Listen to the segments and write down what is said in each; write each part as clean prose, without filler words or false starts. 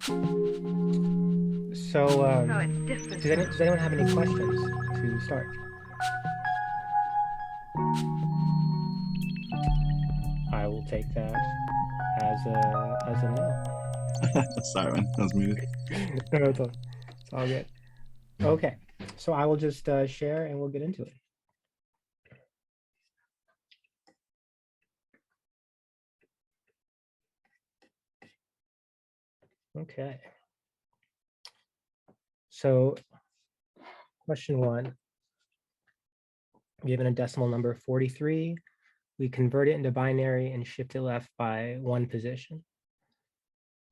So, Oh, it's different. does anyone have any questions to start? I will take that as a no. Sorry, man. That was muted. No, no, it's all good. Okay, so I will just share and we'll get into it. Okay. So, question one, given a decimal number 43, we convert it into binary and shift it left by one position.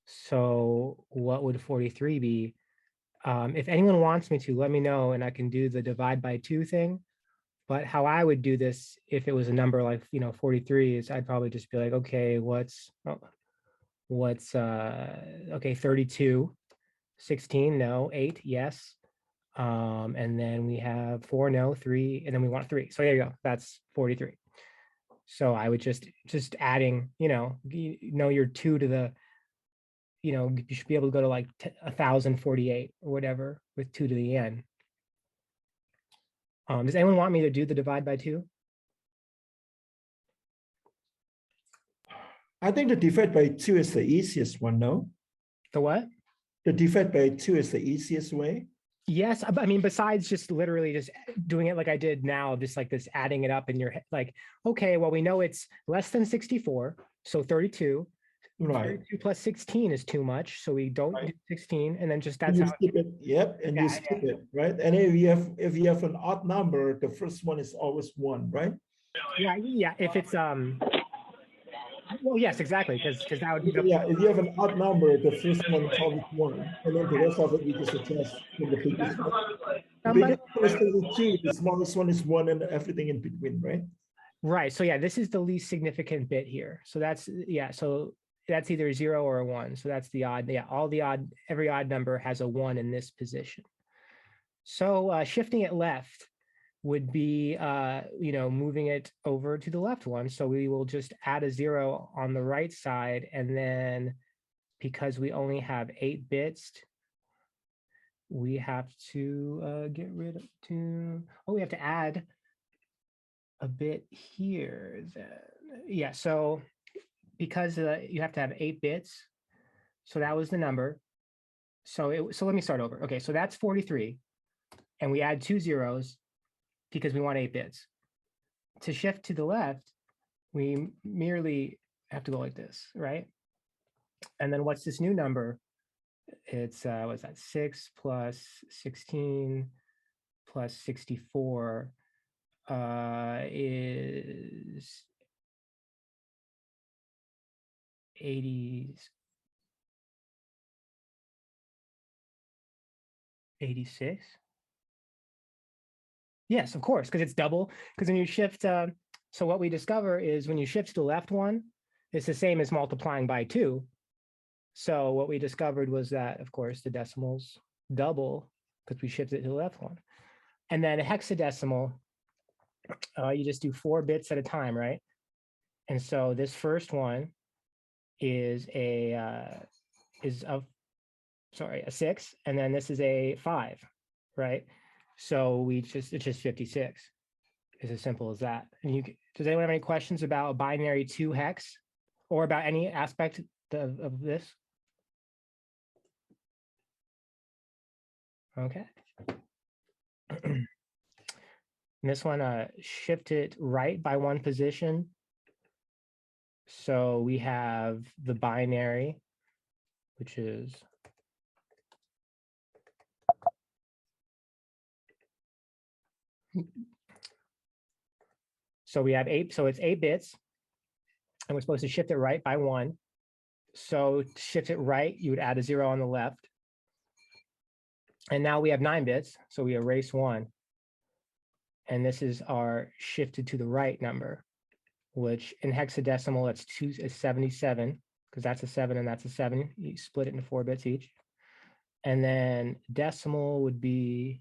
So what would 43 be? If anyone wants me to, let me know and I can do the divide by 2 thing. But how I would do this if it was a number like, 43 is I'd probably just be like, okay, okay, 32, 16, no, 8, yes. And then we have 4, no, 3, and then we want 3. So there you go. That's 43. So I would just adding, your 2 to the, you should be able to go to like 1048 or whatever with 2 to the n. Does anyone want me to do the divide by 2? I think the divide by 2 is the easiest one, no? The what? The divide by 2 is the easiest way. Yes, I mean, besides just literally just doing it like I did now, just like this, adding it up in your head, like, okay, well, we know it's less than 64, so 32. Right. 32 plus 16 is too much, so we don't do 16, and then just And that's you how. skip it. Yep, and you skip it, right? And if you have an odd number, the first one is always 1, right? Yeah. If it's well, yes, exactly, because that would be the. Yeah, if you have an odd number, the first one is always 1, and then the rest of it you just adjust from the biggest one. The But biggest one is 32, the smallest one is 1, and everything in between, right? right. So yeah, this is the least significant bit here. So that's, yeah. So that's either 0 or a 1. So that's the odd. Yeah, every odd number has a 1 in this position. So shifting it left would be, moving it over to the left one. So we will just add a 0 on the right side. And then because we only have 8 bits, we have to get rid of we have to add a bit here. Yeah, so because you have to have 8 bits, so that was the number. So let me start over. Okay, so that's 43, and we add 2 zeros because we want 8 bits. To shift to the left, we merely have to go like this, right? And then what's this new number? It's what's that? 6 plus 16 plus 64 is 86. Yes, of course, because it's double. Because when you shift, so what we discover is when you shift to the left one, it's the same as multiplying by 2. So what we discovered was that, of course, the decimals double because we shifted it to the left one. And then a hexadecimal, you just do 4 bits at a time, right? And so this first one is a 6, and then this is a 5, right? So it's just 56. It's as simple as that. And does anyone have any questions about binary 2 hex or about any aspect of this? Okay. And this one, shift it right by 1 position. So we have the binary, which is so we have 8, so it's 8 bits, and we're supposed to shift it right by 1. So to shift it right, you would add a 0 on the left. And now we have 9 bits, so we erase 1. And this is our shifted to the right number, which in hexadecimal, that's 77, because that's a 7 and that's a 7. You split it into 4 bits each. And then decimal would be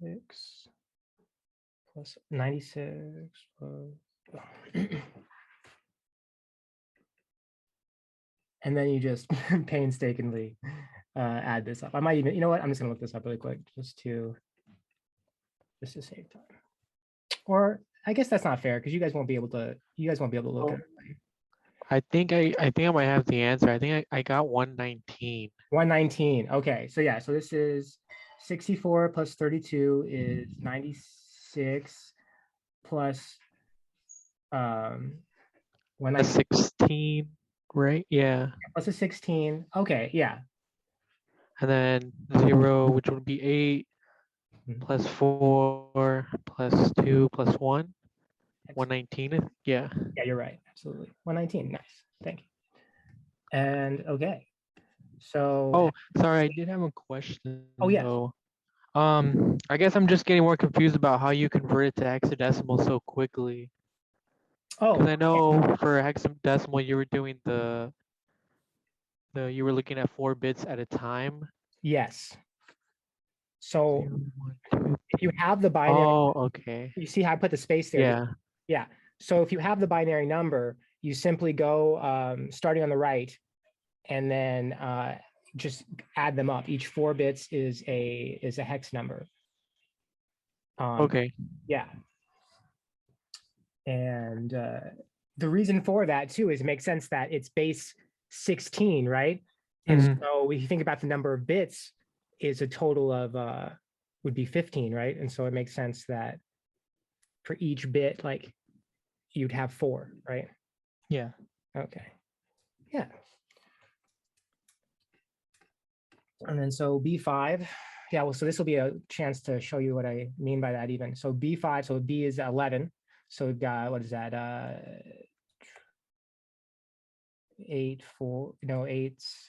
6 plus 96 plus, and then you just painstakingly add this up. I might even, you know what? I'm just gonna look this up really quick just to save time. Or I guess that's not fair because you guys won't be able to. You guys won't be able to look at it. I think I might have the answer. I think I got 119. 119. Okay, so yeah, so this is 64 plus 32 is 96 plus 119 16, right? Yeah. plus a 16. Okay, yeah. And then 0, which would be 8, Mhm. plus 4, plus 2, plus 1. 119. Yeah. Yeah, you're right. Absolutely. 119. Nice. Thank you. And okay. So Oh, sorry, I did have a question. Oh, yes. Though. I guess I'm just getting more confused about how you convert it to hexadecimal so quickly. Because I know for hexadecimal you were doing you were looking at 4 bits at a time. Yes. So 0, 1, 2. if you have the binary, Oh, okay. you see how I put the space there? Yeah. Yeah. So if you have the binary number, you simply go starting on the right, and then just add them up. Each 4 bits is a hex number. Okay. Yeah. And the reason for that too is it makes sense that it's base 16, right? And so if you think about the number of bits is a total of would be 15, right? And so it makes sense that for each bit, like you'd have 4, right? Yeah. Okay. Yeah. And then so B5, yeah, well, so this will be a chance to show you what I mean by that even. So B5, so B is 11. So we've got, what is that? 8, 4, no, 8's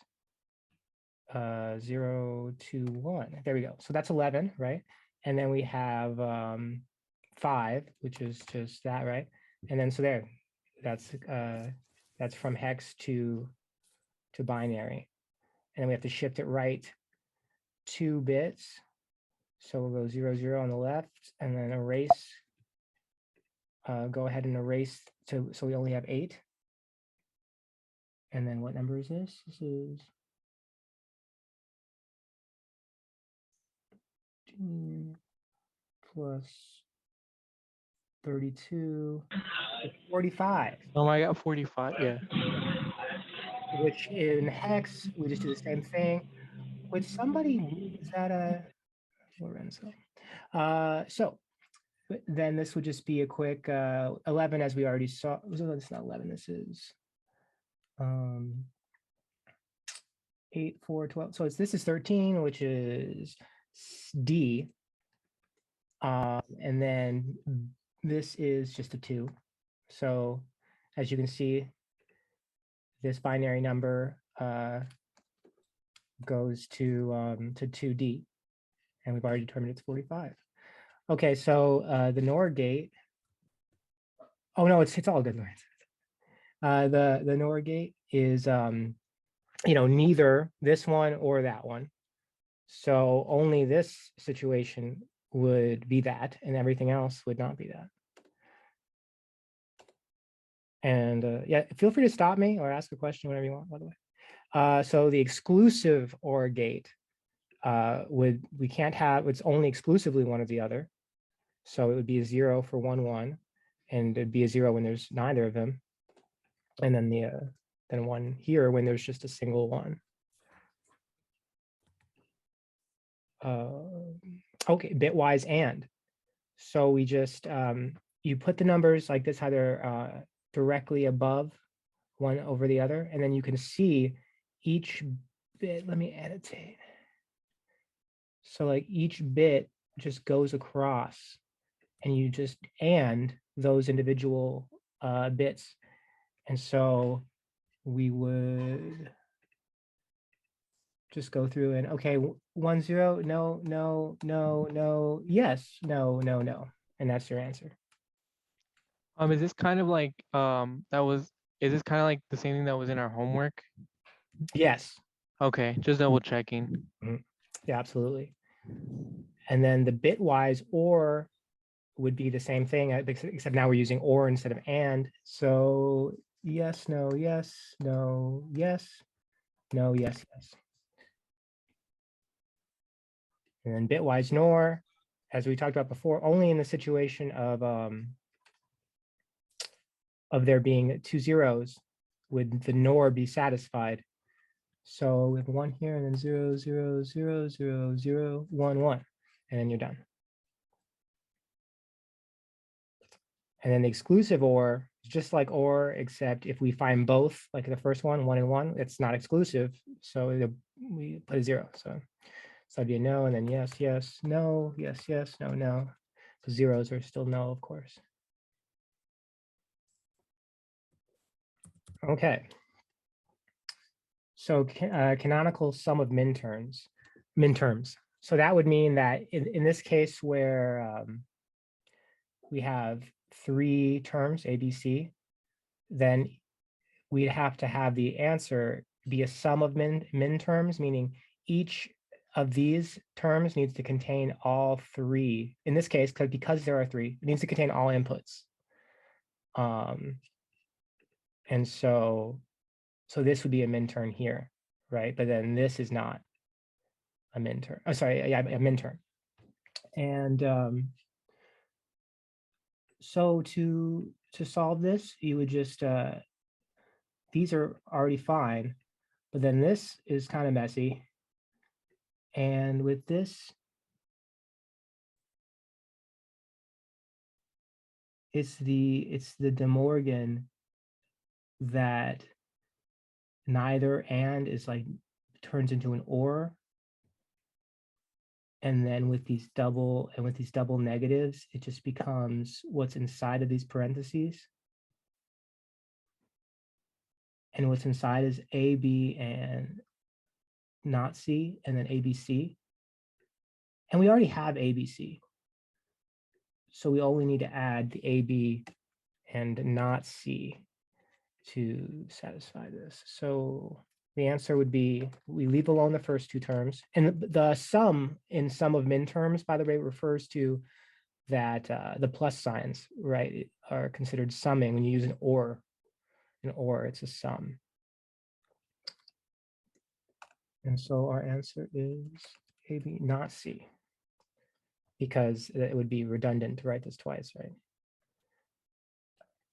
0, 2, 1. There we go. So that's 11, right? And then we have 5, which is just that, right? And then so there, that's from hex to binary. And then we have to shift it right 2 bits. So we'll go 0, 0 on the left, and then erase. Go ahead and erase so we only have 8. And then what number is this? This is 2 plus 32, 45. Oh, I got 45. Yeah. Which in hex, we just do the same thing. Would somebody, is that a Lorenzo? So then this would just be a quick 11, as we already saw. It's not 11, this is 8, 4, 12. So this is 13, which is D. And then this is just a 2. So as you can see, this binary number goes to 2D, and we've already determined it's 45. Okay, so the NOR gate. Oh no, it's all good, Lawrence. The NOR gate is neither this one or that one. So only this situation would be that, and everything else would not be that. And yeah, feel free to stop me or ask a question, whatever you want, by the way. So the exclusive OR gate we can't have, it's only exclusively one or the other. So it would be a 0 for 1, 1, and it'd be a 0 when there's neither of them. And then then 1 here when there's just a single 1. Okay, bitwise and. So we just, you put the numbers like this, either directly above one over the other, and then you can see each bit. Let me annotate. So like each bit just goes across, and you just and those individual bits. And so we would just go through and, okay, 1, 0, no, no, no, no, yes, no, no, no. And that's your answer. Is this kind of like is this kind of like the same thing that was in our homework? Yes. Okay, just double checking. Yeah, absolutely. And then the bitwise OR would be the same thing, except now we're using OR instead of AND. So yes, no, yes, no, yes, no, yes, yes. And then bitwise NOR, as we talked about before, only in the situation of there being 2 zeros would the NOR be satisfied. So we have 1 here, and then 0, 0, 0, 0, 0, 1, 1, and then you're done. And then the exclusive OR is just like OR, except if we find both, like the first one, 1 and 1, it's not exclusive. So we put a 0. So that'd be a no, and then yes, yes, no, yes, yes, no, no. The zeros are still no, of course. Okay. So canonical sum of minterms. So that would mean that in this case where we have 3 terms, A, B, C, then we'd have to have the answer be a sum of min terms, meaning each of these terms needs to contain all 3. In this case, because there are 3, it needs to contain all inputs. And so this would be a minterm here, right? But then this is not a minterm. Oh, sorry, yeah, a minterm. And so to solve this, you would just these are already fine, but then this is kind of messy. And with this, it's the De Morgan that neither and is like turns into an or. And then with these double negatives, it just becomes what's inside of these parentheses. And what's inside is A, B, and not C, and then ABC. And we already have ABC. So we only need to add the AB and not C to satisfy this. So the answer would be, we leave alone the first 2 terms. And the sum in sum of min terms, by the way, refers to that the plus signs, right, are considered summing when you use an or. An or, it's a sum. And so our answer is AB, not C, because it would be redundant to write this twice, right?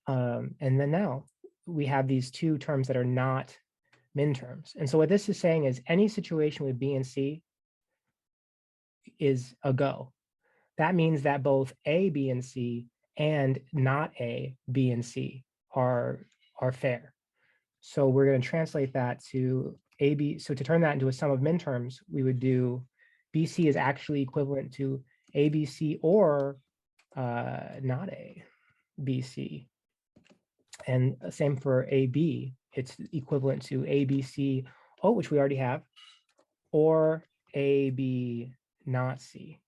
And then now we have these 2 terms that are not min terms. And so what this is saying is any situation with B and C is a go. That means that both A, B, and C and not A, B, and C are fair. So we're going to translate that to AB. So to turn that into a sum of min terms, we would do BC is actually equivalent to ABC or not A, BC. And same for AB, it's equivalent to ABC, which we already have, or AB not C.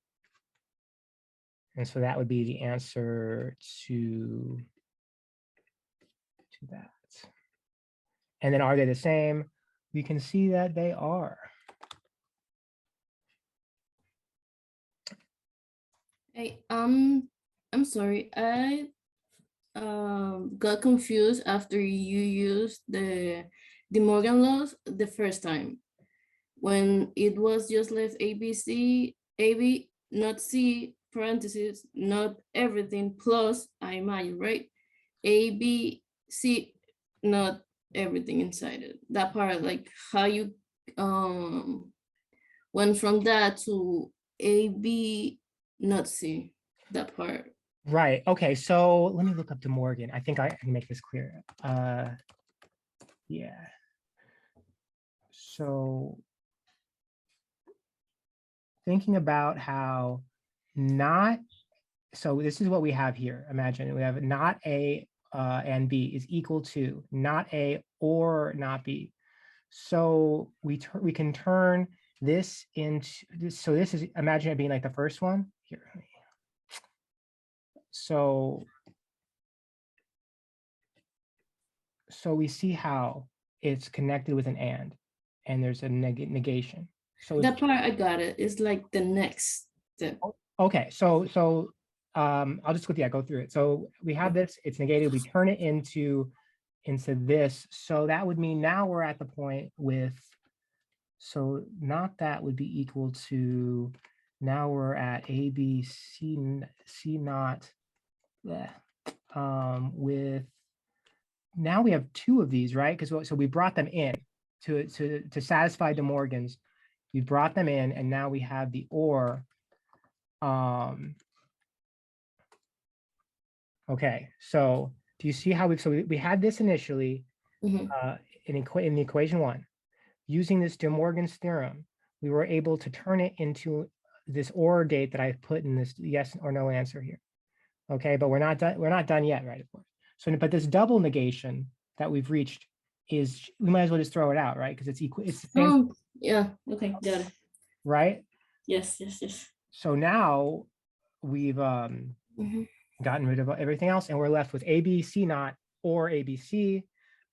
And so that would be the answer to that. And then are they the same? We can see that they are. Hey, I'm sorry. I got confused after you used the De Morgan laws the first time. When it was just left ABC, AB, not C, parentheses, not everything, plus, I imagine, right? A, B, C, not everything inside it. That part, like how you went from that to A, B, not C, that part. Right. Okay. So let me look up De Morgan. I think I can make this clear. Yeah. So thinking about how not, so this is what we have here. Imagine we have not A and B is equal to not A or not B. So we can turn this into this. So this is, imagine it being like the first one here. So we see how it's connected with an and there's a negation. So that part I got it. It's like the next Okay, so I'll just go through it. So we have this, it's negated, we turn it into this. So that would mean now we're at the point with, so not that would be equal to, now we're at A, B, C naught, with, now we have two of these, right? Because so we brought them in to satisfy De Morgan's. We brought them in, and now we have the OR. Okay, so do you see how we had this initially in the equation 1. Using this De Morgan's theorem, we were able to turn it into this OR gate that I put in this yes or no answer here. Okay, but we're not done yet, right? Of course. So, but this double negation that we've reached is, we might as well just throw it out, right? Because it's equal. It's the same. Yeah. Okay. Got it. Right. Yes. So now we've gotten rid of everything else, and we're left with ABC naught or ABC.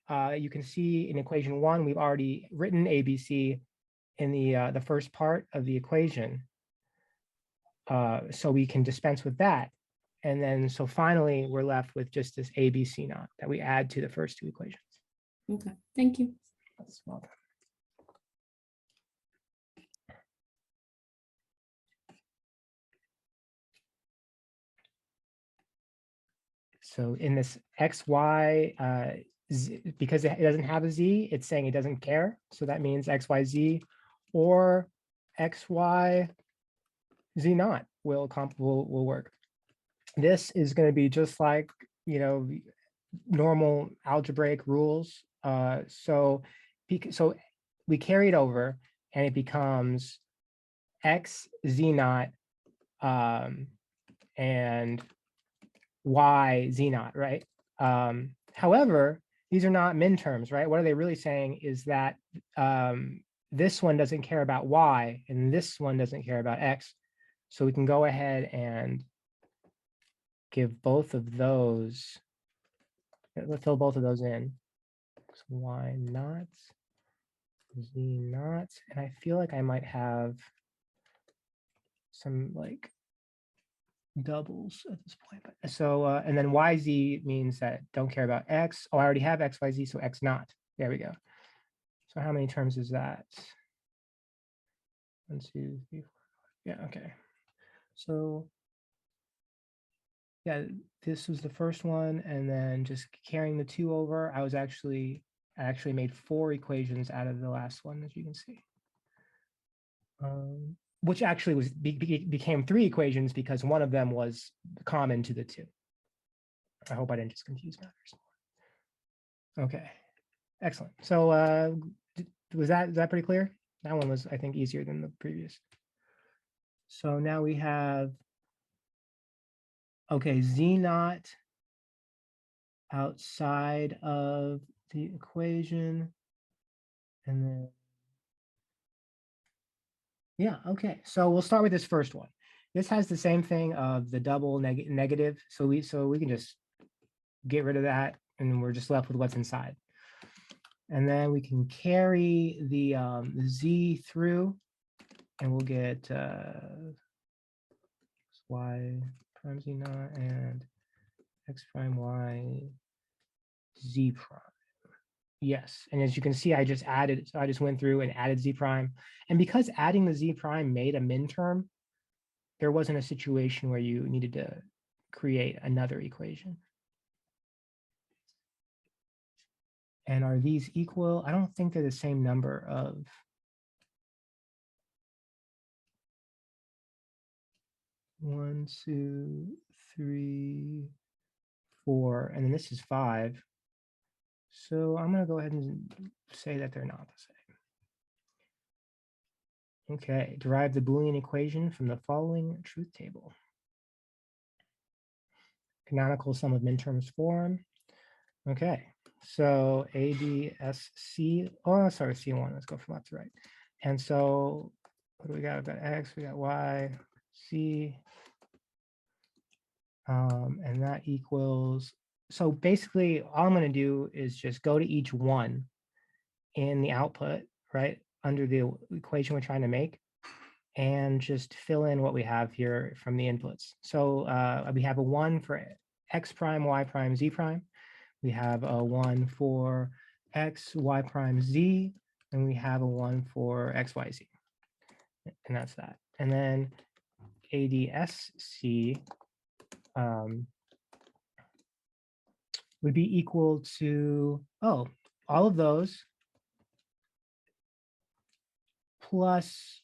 You can see in equation 1, we've already written ABC in the first part of the equation. So we can dispense with that. And then, so finally, we're left with just this ABC naught that we add to the first two equations. Okay, thank you. That's well done. So in this XY, because it doesn't have a Z, it's saying it doesn't care. So that means XYZ or XY Z naught will work. This is going to be just like, normal algebraic rules. So we carry it over, and it becomes X Z naught and Y Z naught, right? However, these are not min terms, right? What are they really saying is that this one doesn't care about Y and this one doesn't care about X. So we can go ahead and give both of those, let's fill both of those in. Y naught, Z naught, and I feel like I might have some like doubles at this point. So, and then YZ means that don't care about X. Oh, I already have XYZ, so X naught. There we go. So how many terms is that? 1, 2, 3, 4. Yeah, okay. So yeah, this was the first one, and then just carrying the 2 over, I actually made 4 equations out of the last one, as you can see. Which actually became 3 equations because one of them was common to the 2. I hope I didn't just confuse matters. Okay, excellent. So is that pretty clear? That one was, I think, easier than the previous. So now we have, okay, Z naught outside of the equation, and then, yeah, okay. So we'll start with this first one. This has the same thing of the double negative. So we can just get rid of that, and we're just left with what's inside. And then we can carry the Z through, and we'll get Y prime Z naught and X prime Y Z prime. Yes, and as you can see, I just went through and added Z prime. And because adding the Z prime made a min term, there wasn't a situation where you needed to create another equation. And are these equal? I don't think they're the same number of. One, 2, 3, 4, and then this is 5. So I'm going to go ahead and say that they're not the same. Okay, derive the Boolean equation from the following truth table. Canonical sum of minterms form. Okay, so A, B, S, C. Oh, sorry, C1. Let's go from left to right. And so what do we got? We've got X, we got Y, C. And that equals, so basically all I'm going to do is just go to each one in the output, right, under the equation we're trying to make, and just fill in what we have here from the inputs. So we have a 1 for x prime, y prime, z prime. We have a 1 for x, y prime, z, and we have a 1 for x, y, z. And that's that. And then ADSC would be equal to, all of those plus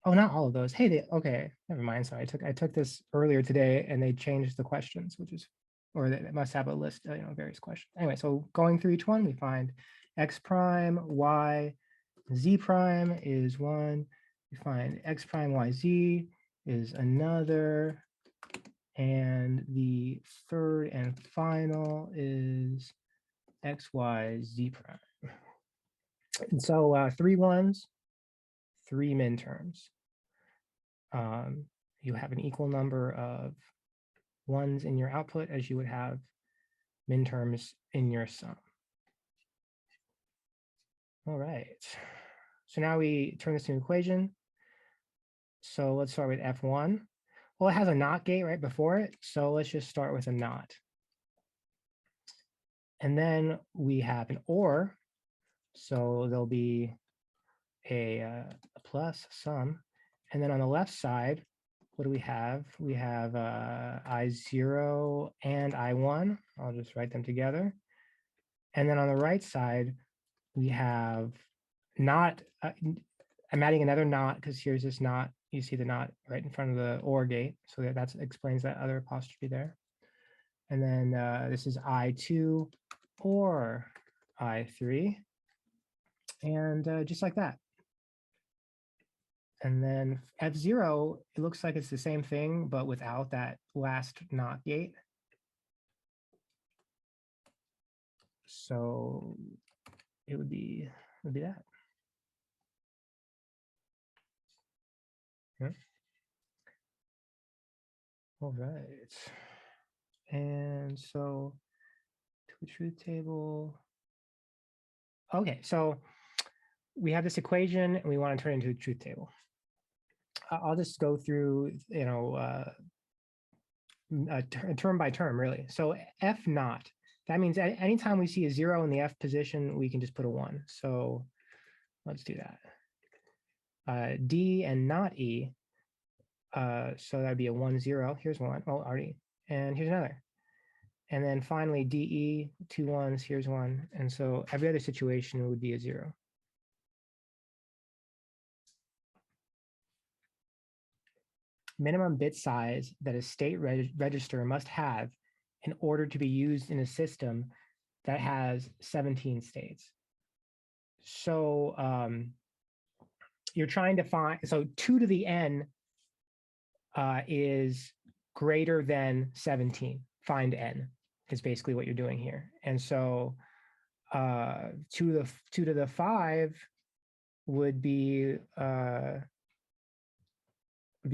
not all of those. Hey, okay, never mind. So I took this earlier today and they changed the questions, which is, or they must have a list, various questions. Anyway, so going through each one, we find x prime, y, z prime is 1. We find x prime, y, z is another. And the third and final is x, y, z prime. And so 3 ones, 3 midterms. You have an equal number of ones in your output as you would have midterms in your sum. All right. So now we turn this into an equation. So let's start with F1. Well, it has a NOT gate right before it. So let's just start with a NOT. And then we have an OR. So there'll be a plus sum. And then on the left side, what do we have? We have I0 and I1. I'll just write them together. And then on the right side, we have not, I'm adding another not because here's this not, you see the not right in front of the OR gate. So that explains that other apostrophe there. And then this is I2 or I3. And just like that. And then F0, it looks like it's the same thing, but without that last NOT gate. So it would be that. Yeah. All right. And so to a truth table. Okay, so we have this equation and we want to turn it into a truth table. I'll just go through, term by term, really. So F naught, that means anytime we see a 0 in the F position, we can just put a 1. So let's do that. D and not E, so that'd be a 1, 0. Here's one, already. And here's another. And then finally, DE, 2 1s, here's 1. And so every other situation would be a 0. Minimum bit size that a state register must have in order to be used in a system that has 17 states. So you're trying to find, so 2 to the n is greater than 17. Find n is basically what you're doing here. And so 2 to the 5 would be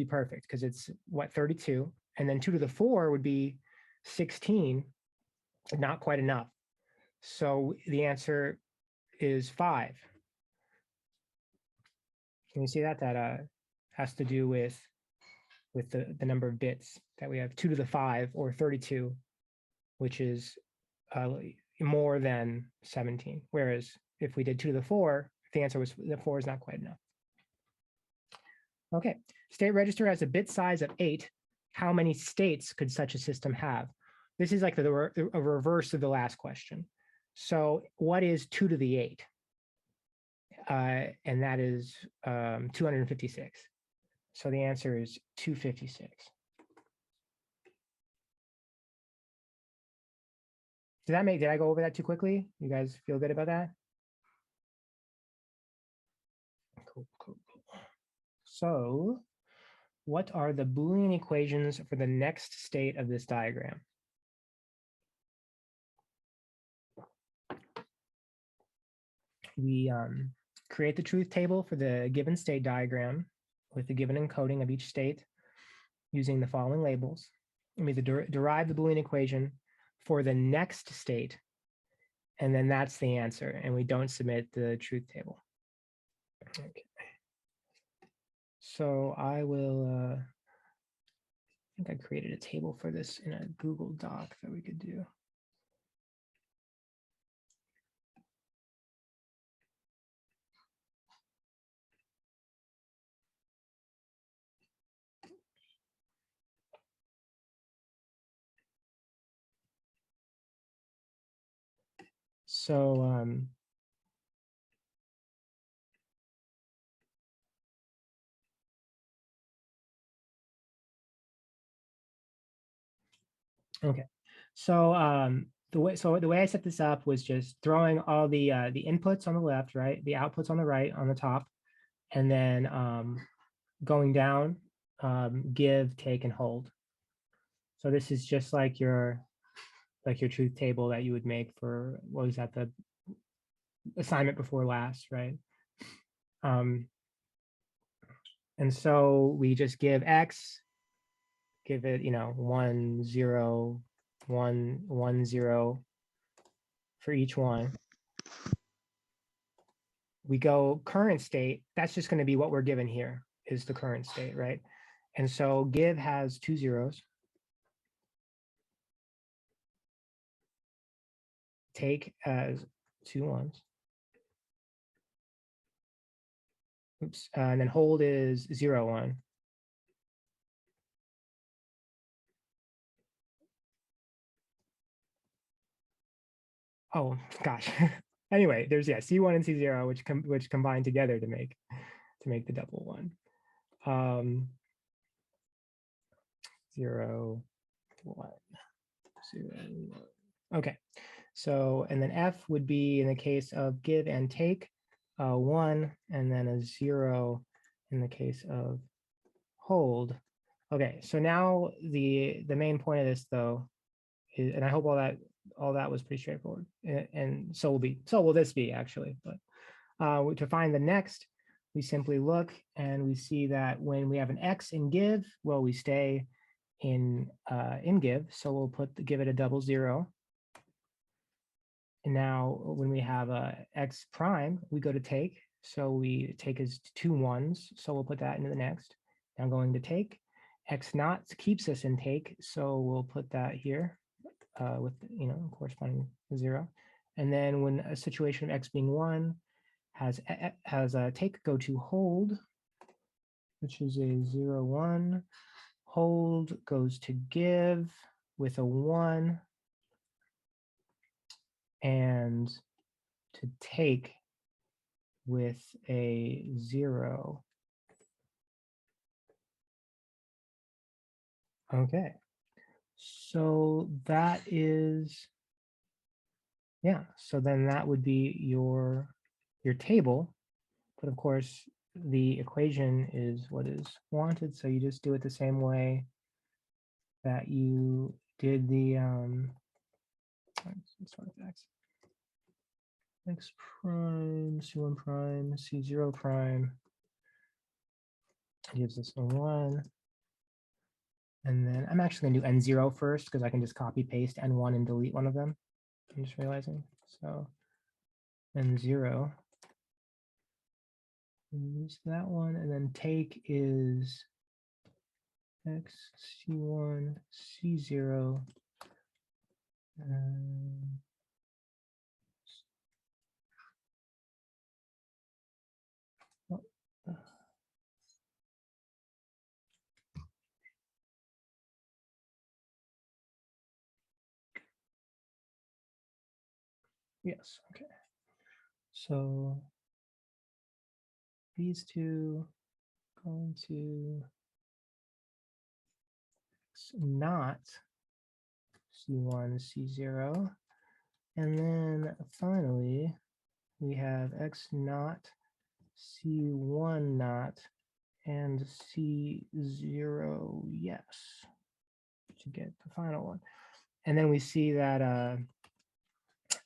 perfect because it's what, 32, and then 2 to the 4 would be 16, not quite enough. So the answer is 5. Can you see that? That has to do with the number of bits that we have. 2 to the 5 or 32, which is more than 17. Whereas if we did 2 to the 4, the answer was the 4 is not quite enough. Okay, state register has a bit size of 8. How many states could such a system have? This is like a reverse of the last question. So what is 2 to the 8? And that is 256. So the answer is 256. Did I go over that too quickly? You guys feel good about that? Cool. So what are the Boolean equations for the next state of this diagram? We create the truth table for the given state diagram with the given encoding of each state using the following labels. And we derive the Boolean equation for the next state. And then that's the answer. And we don't submit the truth table. Okay. So I will, I think I created a table for this in a Google Doc that we could do. So okay, so the way I set this up was just throwing all the inputs on the left, right, the outputs on the right, on the top, and then going down, give, take, and hold. So this is just like your truth table that you would make for, what was that, the assignment before last, right? And so we just give X, give it, 1, 0, 1, 1, 0 for each one. We go current state, that's just going to be what we're given here is the current state, right? And so give has 2 zeros. Take as 2 ones. Oops, and then hold is 0, 1. Oh gosh. Anyway, there's C1 and C0 which combine together to make the double 1. 0, 1, 0, 1. Okay. So, and then F would be in the case of give and take, 1, and then a 0 in the case of hold. Okay, so now the main point of this though is, and I hope all that was pretty straightforward, and so will this be actually. But to find the next, we simply look and we see that when we have an X in give, well, we stay in give, so we'll give it a double 0. And now when we have a X prime, we go to take. So we take as 2 1s. So we'll put that into the next. Now going to take. X naught keeps us in take. So we'll put that here with, corresponding 0. And then when a situation of X being 1 has a take go to hold, which is a 0, 1. Hold goes to give with a 1. And to take with a 0. Okay, so that is, so then that would be your table, but of course the equation is what is wanted, so you just do it the same way that you did the let's start with X prime, C1 prime, C0 prime gives us a 1. And then I'm actually going to do N0 first because I can just copy paste N1 and delete one of them. I'm just realizing. So N0 use that one, and then take is X, C1, C0. Yes, okay. So these two going to X not C1, C0. And then finally, we have X naught, C1 naught, and C0 yes to get the final one. And then we see that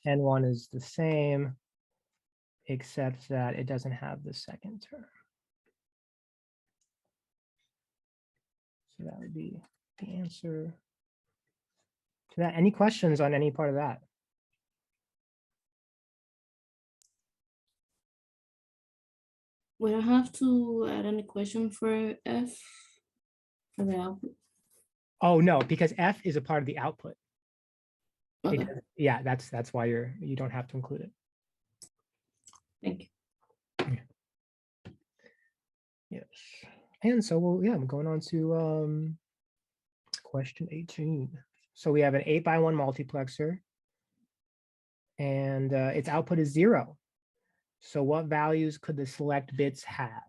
N1 is the same, except that it doesn't have the second term. So that would be the answer to that. Any questions on any part of that? We don't have to add an equation for F for the output. Oh, no, because F is a part of the output. Okay, Yeah, that's why you don't have to include it. thank you. Yes. And so I'm going on to question 18. So we have an 8x1 multiplexer, and its output is 0. So what values could the select bits have?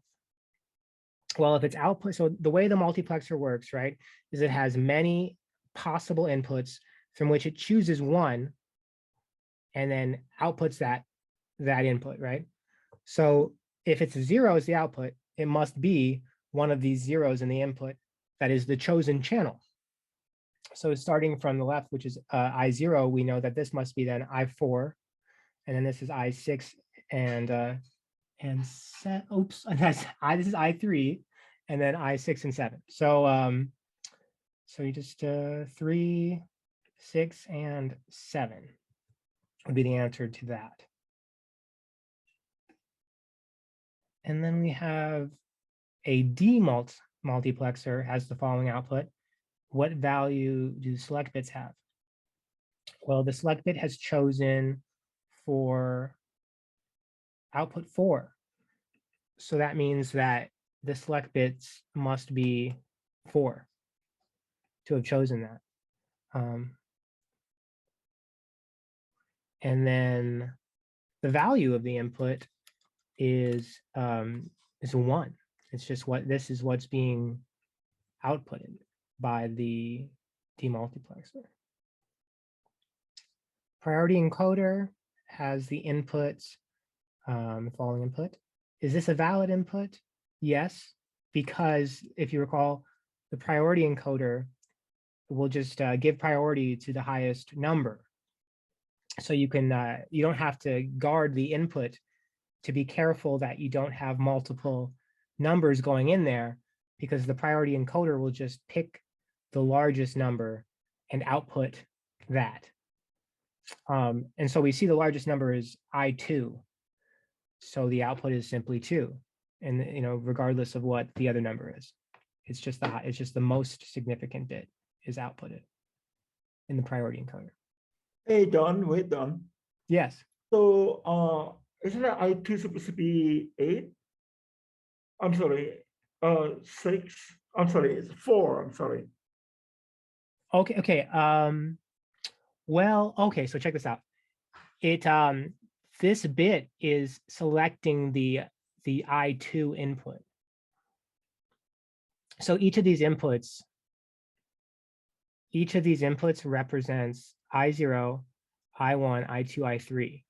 Well, if it's output, so the way the multiplexer works, right, is it has many possible inputs from which it chooses one and then outputs that input, right? So if it's 0 as the output, it must be one of these zeros in the input that is the chosen channel. So starting from the left, which is I0, we know that this must be then I4, and then this is I6 and oops, this is I3, and then I6 and 7. So so you just 3, 6, and 7 would be the answer to that. And then we have a demultiplexer has the following output. What value do the select bits have? Well, the select bit has chosen for output 4. So that means that the select bits must be 4 to have chosen that. And then the value of the input is 1. It's just this is what's being outputted by the demultiplexer. Priority encoder has the inputs, the following input. Is this a valid input? Yes, because if you recall, the priority encoder will just give priority to the highest number. So you don't have to guard the input to be careful that you don't have multiple numbers going in there, because the priority encoder will just pick the largest number and output that. And so we see the largest number is I2. So the output is simply 2. And regardless of what the other number is, it's just the most significant bit is outputted in the priority encoder. Hey, Don, wait, Don. Yes. So isn't that I2 supposed to be 8? I'm sorry, 6. I'm sorry, it's 4. I'm sorry. Okay. Well, okay, so check this out. This bit is selecting the I2 input. So each of these inputs represents I0, I1, I2, I3.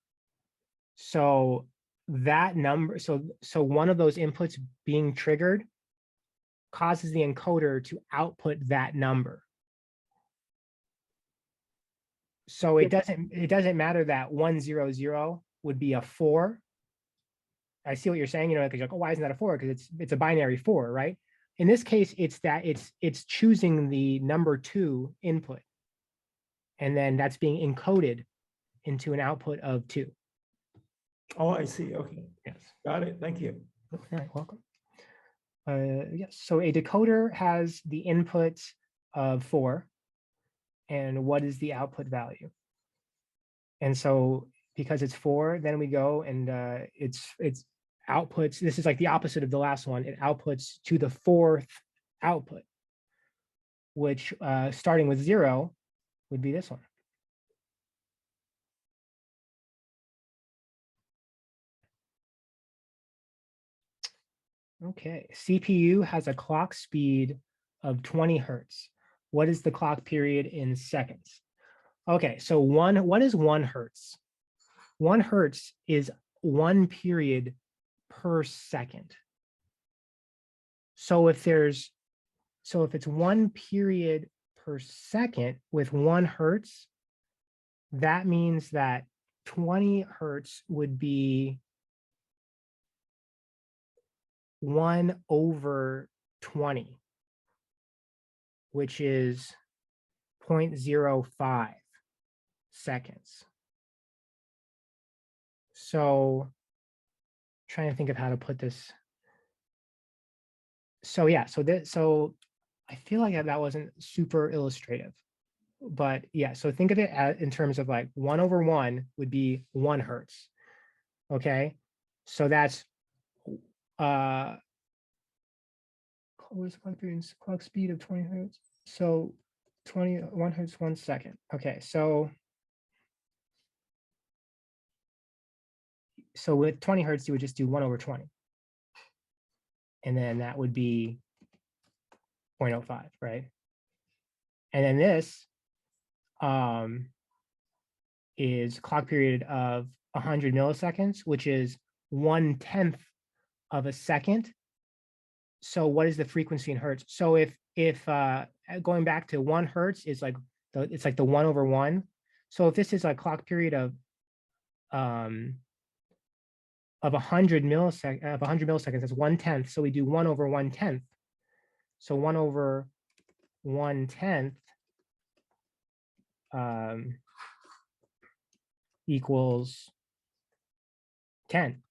So that number, so one of those inputs being triggered causes the encoder to output that number. So it doesn't matter that 100 would be a 4. I see what you're saying, because you're like, oh, why isn't that a 4? Because it's a binary 4, right? In this case, it's that it's choosing the number 2 input, and then that's being encoded into an output of 2. Oh, I see. Okay. Yes. Got it. Thank you. All right, welcome. Yes. So a decoder has the input of 4, and what is the output value? And so because it's 4, then we go and it's outputs. This is like the opposite of the last one. It outputs to the 4th output, which starting with 0 would be this one. Okay, CPU has a clock speed of 20 hertz. What is the clock period in seconds? Okay, so what is 1 hertz? 1 hertz is 1 period per second. So if it's 1 period per second with 1 hertz, that means that 20 hertz would be 1/20, which is 0.05 seconds. So trying to think of how to put this So yeah, so I feel like that wasn't super illustrative, but yeah, so think of it in terms of like 1/1 would be 1 hertz. Okay, so that's what's clock speed of 20 hertz? So 1 hertz 1 second. Okay, so with 20 hertz, you would just do 1/20. And then that would be 0.05, right? And then this is clock period of 100 milliseconds, which is 1/10 of a second. So what is the frequency in hertz? So if going back to 1 hertz is like it's like the 1/1. So if this is a clock period of 100 milliseconds, that's 1/10. So we do 1/110. So 1/110 equals 10.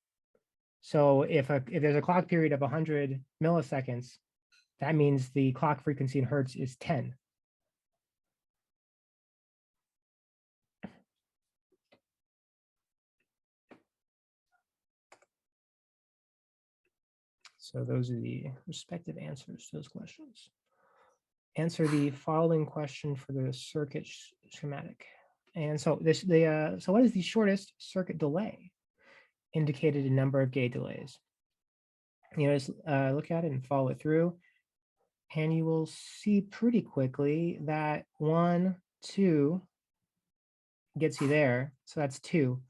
So if there's a clock period of 100 milliseconds, that means the clock frequency in hertz is 10. So those are the respective answers to those questions. Answer the following question for the circuit schematic. And so so what is the shortest circuit delay? Indicated a number of gate delays. You know, just look at it and follow it through. And you will see pretty quickly that 1, 2 gets you there. So that's 2.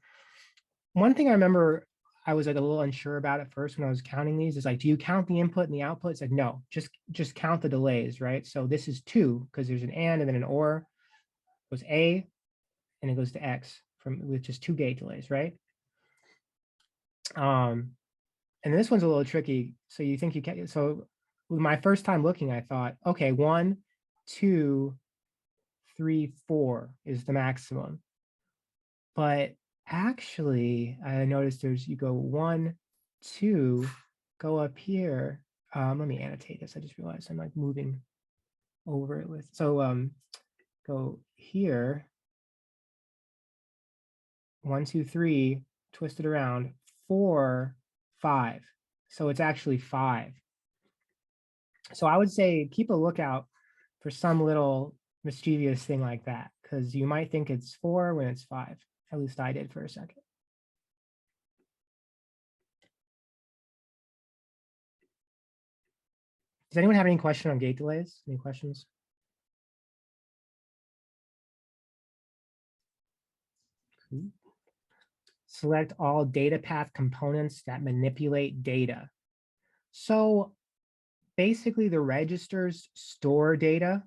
One thing I remember I was like a little unsure about at first when I was counting these is like, do you count the input and the output? It's like, no, just count the delays, right? So this is 2 because there's an and then an or. It goes A and it goes to X with just 2 gate delays, right? And this one's a little tricky. So you think you can, so my first time looking, I thought, okay, 1, 2, 3, 4 is the maximum. But actually, I noticed you go 1, 2, go up here. Let me annotate this. I just realized I'm like moving over it with, so go here, 1, 2, 3, twist it around, 4, 5. So it's actually 5. So I would say keep a lookout for some little mischievous thing like that, because you might think it's 4 when it's 5. At least I did for a second. Does anyone have any question on gate delays? Any questions? Select all data path components that manipulate data. So basically the registers store data,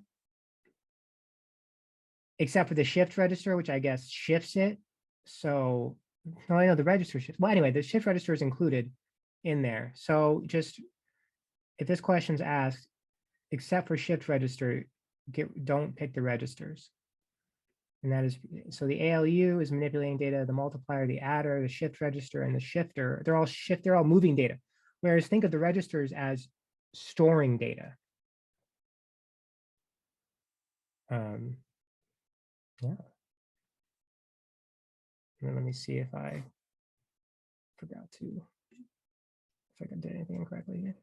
except for the shift register, which I guess shifts it. So, no, I know the register shifts. Well, anyway, the shift register is included in there. So just, if this question's asked, except for shift register, don't pick the registers. And that is, so the ALU is manipulating data, the multiplier, the adder, the shift register, and the shifter, they're all moving data. Whereas think of the registers as storing data. Yeah. And let me see if I forgot to, if I did anything incorrectly here.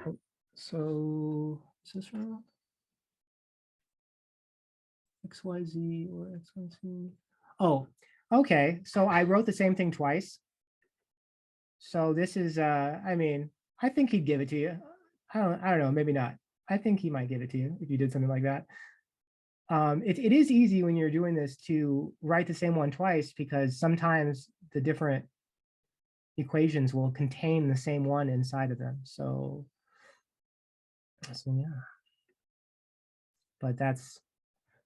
Oh, so is this wrong? XYZ or XYZ? Oh, okay. So I wrote the same thing twice. So this is, I mean, I think he'd give it to you. I don't know, maybe not. I think he might give it to you if you did something like that. It is easy when you're doing this to write the same one twice, because sometimes the different equations will contain the same one inside of them. So yeah. But that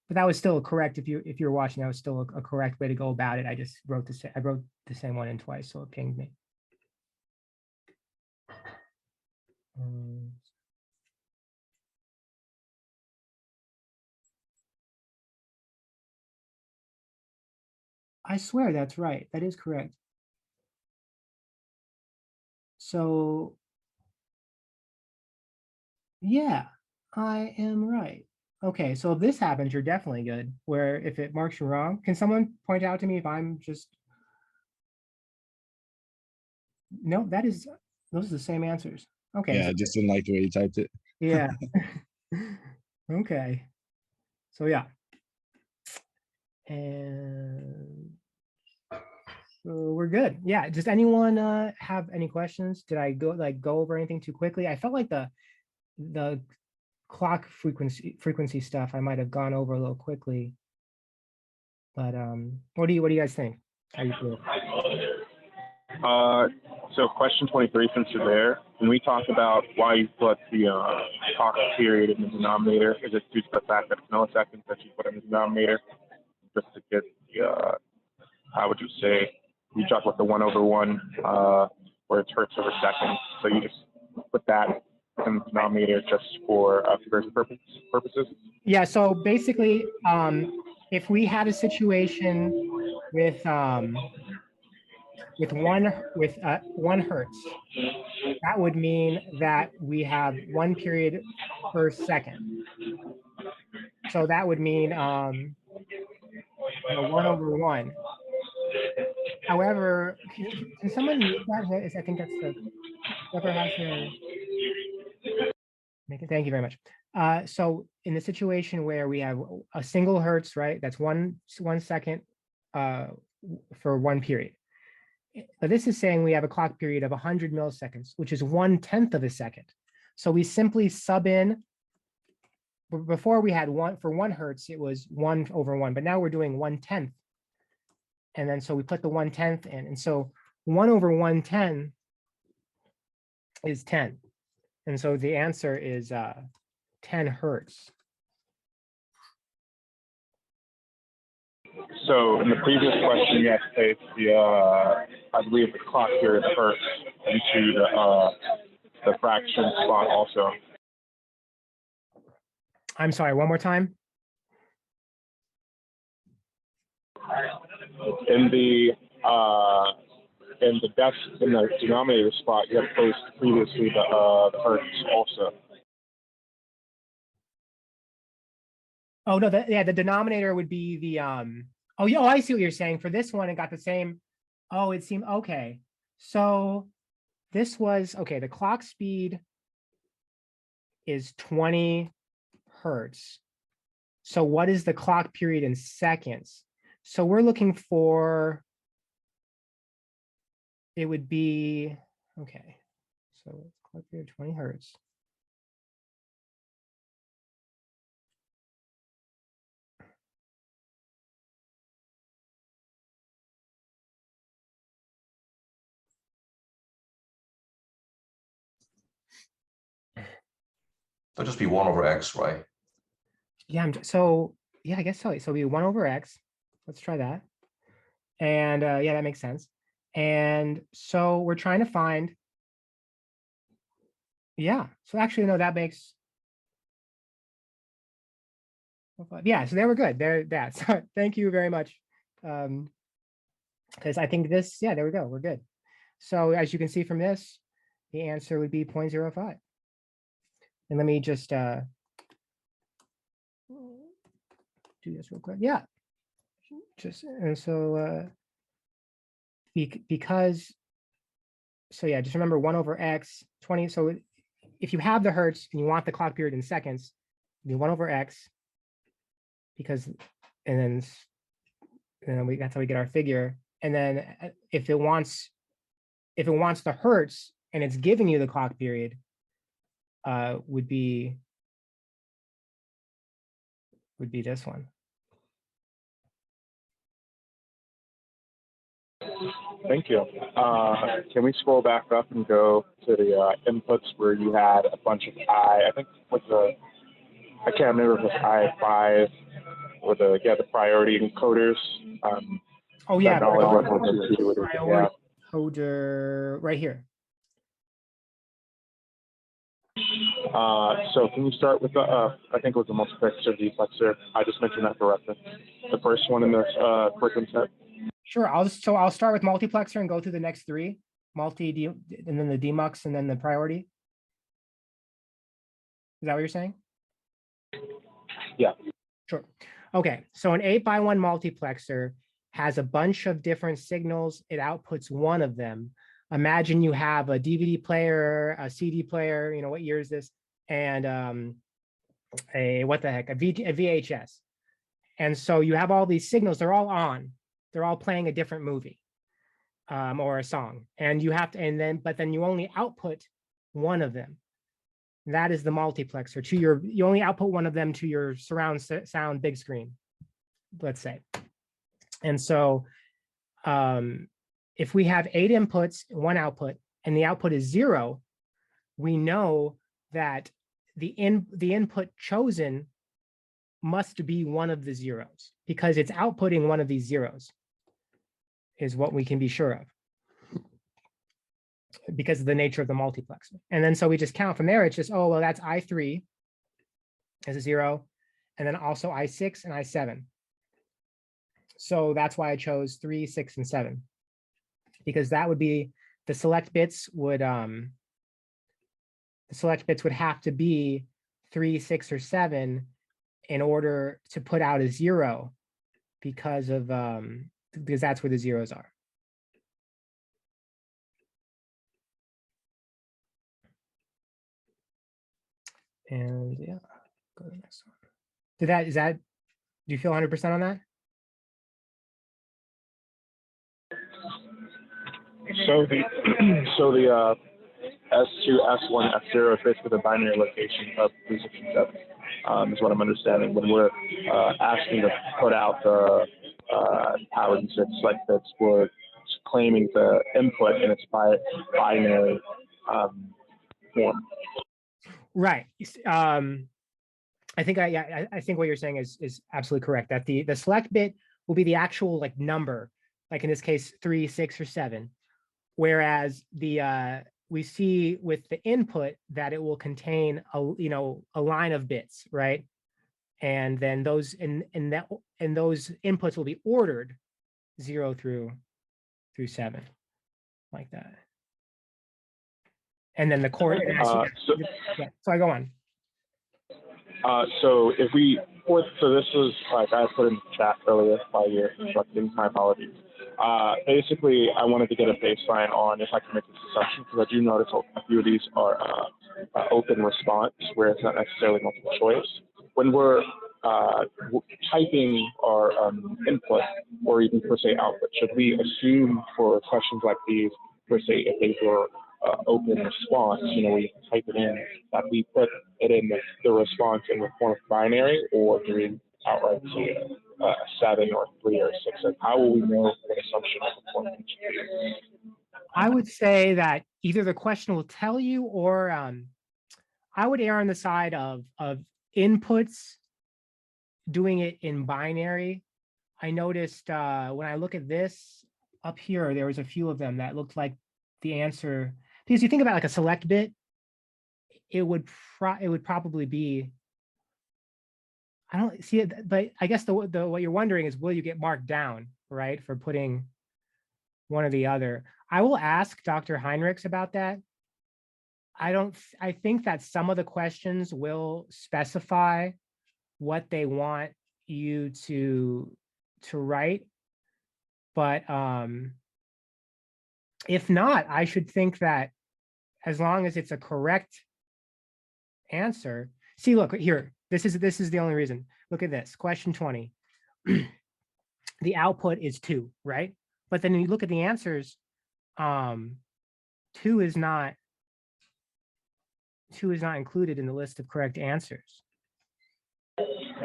was still correct. If you're watching, that was still a correct way to go about it. I just wrote the same one in twice, so it pinged me. I swear that's right. That is correct. So yeah, I am right. Okay, so if this happens, you're definitely good. Where if it marks you wrong, can someone point out to me if I'm just, no, that is, those are the same answers. Okay. Yeah, So, I just didn't like the way you typed it. yeah. Okay. So yeah. And so we're good. Yeah. Does anyone have any questions? Did I go over anything too quickly? I felt like the clock frequency stuff I might have gone over a little quickly. But what do you guys think? How you feel? So question 23, since you're there, can we talk about why you put the clock period in the denominator? Is it due to the fact that it's milliseconds that you put in the denominator? Just to get the, how would you say, you talk about the 1/1, where it's hertz over seconds. So you just put that in the denominator just for conversion purposes? Yeah, so basically, if we had a situation with one hertz, that would mean that we have 1 period per second. So that would mean 1/1. However, can someone mute that? I think that's the whoever has their. Thank you very much. So in the situation where we have a single hertz, right? That's one second for 1 period. But this is saying we have a clock period of 100 milliseconds, which is 1/10 of a second. So we simply sub in. Before we had 1 hertz, it was 1/1, but now we're doing 1/10. And then so we put the 1/10 in. And so 1/110 is 10. And so the answer is 10 hertz. So in the previous question, you had to take the, I believe the clock period hertz into the fraction spot also. I'm sorry, one more time. In the denominator spot, you have placed previously the hertz also. Oh no, the denominator would be the oh yeah, I see what you're saying. For this one, it got the same. Oh, it seemed okay. So this was okay. The clock speed is 20 hertz. So what is the clock period in seconds? So we're looking for, it would be, okay. So clock period 20 hertz. That'll just be 1/x, right? Yeah, so yeah, I guess so. So it'll be 1/x. Let's try that. And yeah, that makes sense. And so we're trying to find, yeah. So actually, no, that makes, yeah. So they were good. There, that. So thank you very much. Because I think this, yeah, there we go. We're good. So as you can see from this, the answer would be 0.05. And let me just do this real quick. Yeah. Just and so because, so yeah, just remember 1/x 20. So if you have the hertz and you want the clock period in seconds, it'd be 1/x, because and then that's how we get our figure. And then if it wants the hertz and it's giving you the clock period, would be this one. Thank you. Can we scroll back up and go to the inputs where you had a bunch of I think with the, I can't remember if it was I5 or the priority encoders. Oh yeah, priority encoder right here. So can you start with the, I think it was the multiplexer, duplexer. I just mentioned that for reference. The first one in this curriculum set. Sure, I'll start with multiplexer and go through the next 3. and then the demux, and then the priority? Is that what you're saying? Yeah. Sure. Okay, so an 8x1 multiplexer has a bunch of different signals. It outputs one of them. Imagine you have a DVD player, a CD player, you know, what year is this? And a VHS. And so you have all these signals, they're all on. They're all playing a different movie or a song. And you have to, but then you only output one of them. That is the multiplexer. You only output one of them to your surround sound big screen, let's say. And so if we have 8 inputs, 1 output, and the output is 0, we know that the input chosen must be one of the zeros because it's outputting one of these zeros is what we can be sure of because of the nature of the multiplexer. And then so we just count from there. It's just, oh, well, that's I3 as a 0, and then also I6 and I7. So that's why I chose 3, 6, and 7, because that would be the select bits would have to be 3, 6, or 7 in order to put out a 0 because that's where the zeros are. And yeah, go to the next one. Do you feel 100% on that? So the S2, S1, F0 is basically the binary location of 3, 6, and 7, is what I'm understanding. When we're asking to put out the power usage select bits, we're claiming the input in its binary form. Right. I think I think what you're saying is absolutely correct. That the select bit will be the actual like number, like in this case 3, 6, or 7. Whereas we see with the input that it will contain a line of bits, right? And then those those inputs will be ordered 0 through 7, like that. And then the core. So I go on. So if so this is like I put in the chat earlier by your instructions. My apologies. Basically, I wanted to get a baseline on if I can make this assumption, because I do notice a few of these are open response, where it's not necessarily multiple choice. When we're typing our input or even per se output, should we assume for questions like these, per se, if they were open response, we type it in, that we put it in the response in the form of binary, or do we outright see a 7 or 3 or 6? And how will we know what assumption of the form each is? I would say that either the question will tell you, or I would err on the side of inputs doing it in binary. I noticed when I look at this up here, there was a few of them that looked like the answer. Because you think about like a select bit, it would probably be. I don't see it, but I guess the what you're wondering is, will you get marked down, right, for putting one or the other? I will ask Dr. Heinrichs about that. I think that some of the questions will specify what they want you to write, but if not, I should think that as long as it's a correct answer. See, look here. This is the only reason. Look at this, question 20. The output is 2, right? But then when you look at the answers, 2 is not included in the list of correct answers.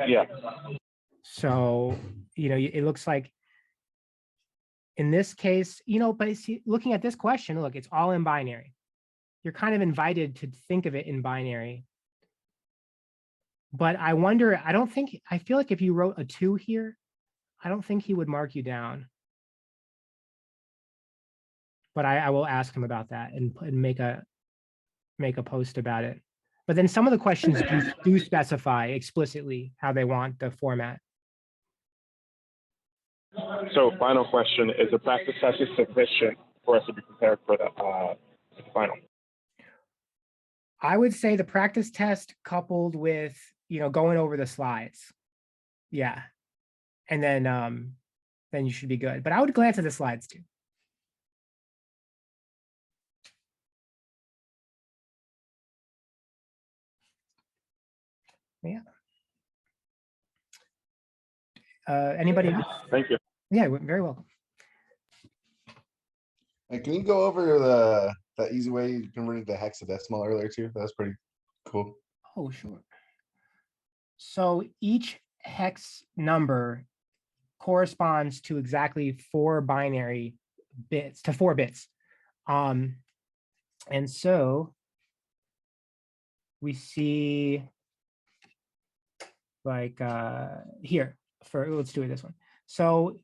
Yeah. So, it looks like in this case, but see, looking at this question, look, it's all in binary. You're kind of invited to think of it in binary. But I wonder, I feel like if you wrote a 2 here, I don't think he would mark you down. But I will ask him about that and make a post about it. But then some of the questions do specify explicitly how they want the format. So final question, is the practice session sufficient for us to be prepared for the final? I would say the practice test coupled with, going over the slides. Yeah. And then you should be good. But I would glance at the slides too. Yeah. Anybody else? Thank you. Yeah, very well. Hey, can you go over that easy way you converted to hexadecimal earlier too? That was pretty cool. Oh, sure. So each hex number corresponds to exactly 4 binary bits, to 4 bits. And so we see like here, let's do it this one. So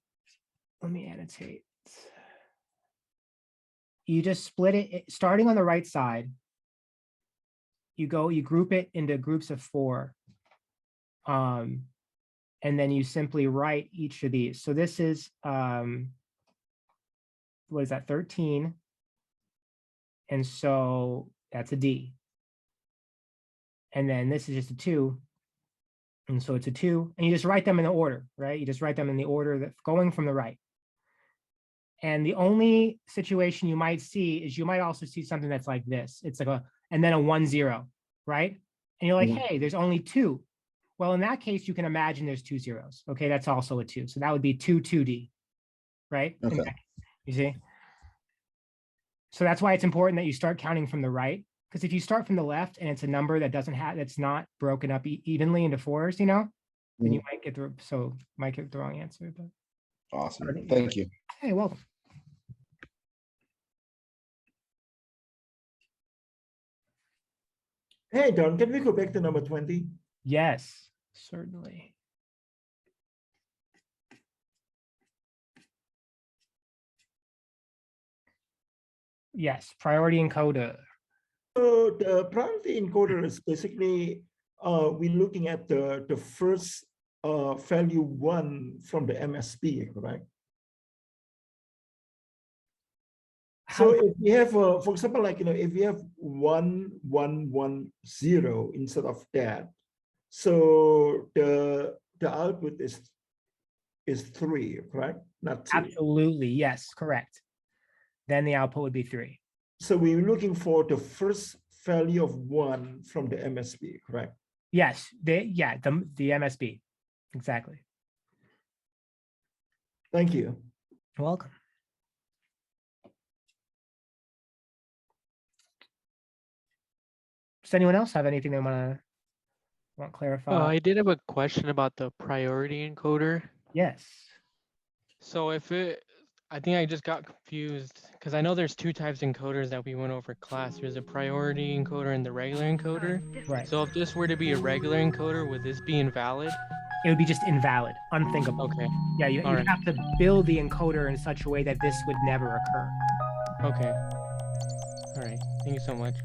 let me annotate. You just split it, starting on the right side. You group it into groups of 4. And then you simply write each of these. So this is, what is that, 13. And so that's a D. And then this is just a 2. And so it's a 2. And you just write them in the order, right? You just write them in the order that's going from the right. And the only situation you might see is you might also see something that's like this. It's like and then a 1, 0, right? And you're like, hey, there's only 2. Well, in that case, you can imagine there's 2 zeros. Okay, that's also a 2. So that would be 2, 2D, right? Okay. You see? So that's why it's important that you start counting from the right. Because if you start from the left and it's a number that that's not broken up evenly into 4s, then you might get the wrong answer. But awesome. Thank you. Hey, welcome. Hey, Don, can we go back to number 20? Yes, certainly. Yes, priority encoder. So the priority encoder is basically we're looking at the first value 1 from the MSB, correct? So if we have, for example, like, if we have 1, 1, 1, 0 instead of that, so the output is 3, correct? Not 2. Absolutely, yes, correct. Then the output would be 3. So we're looking for the first value of 1 from the MSB, correct? Yes, the MSB, exactly. Thank you. You're welcome. Does anyone else have anything they want clarified? I did have a question about the priority encoder. Yes. So I think I just got confused because I know there's 2 types of encoders that we went over class. There's a priority encoder and the regular encoder. Right. So if this were to be a regular encoder, would this be invalid? It would be just invalid, unthinkable. Okay. Yeah, you have to build the encoder in such a way that this would never occur. Okay. All right. Thank you so much.